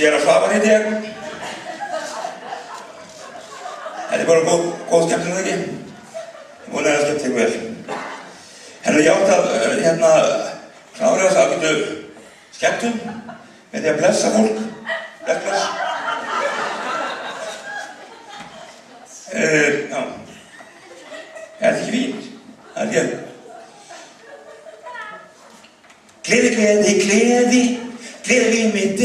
Séra Svavar heiti ég. Þetta bara góð skemmtun, ekki? Ég vona að það skemmt ykkur vel. Ég átti að klára þess ágætu skemmtun með því að blessa fólk. Bless. Já. Er þetta ekki fínt? Það er ekki. Gleði mitt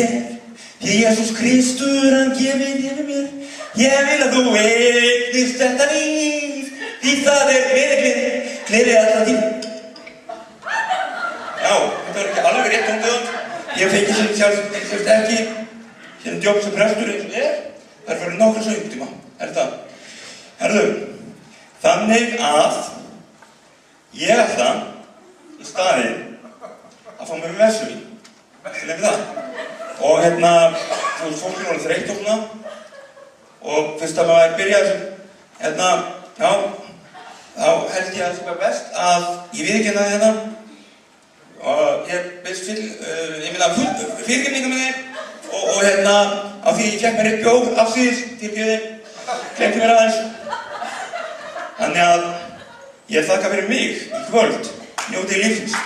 því Jesús Kristur hann gefið mér. Ég vil að þú eignist þetta líf, því það gleði alltaf tíma. Já, þetta var ekki alveg rétt tóndöðund. Ég fengi sem sjálfsagt ekki hérna jobb sem prestur eins og ég. Það er fyrir nokkra söngtíma. Herðu, þannig að ég ætla í staðinn að fá mér vessuvín. Til það. Og þú veist, fólk er orðið þreytt og svona. Og fyrst að maður byrja þessum, þá held ég að það sé best að ég viðurkenna þetta. Og ég veist fyrirgefninga með þig. Og á því ég fékk mér eitt bjór afsíðis til bjöði. Gleymdi mér aðeins. Þannig að ég þakka fyrir mig í kvöld. Njótið lífsins.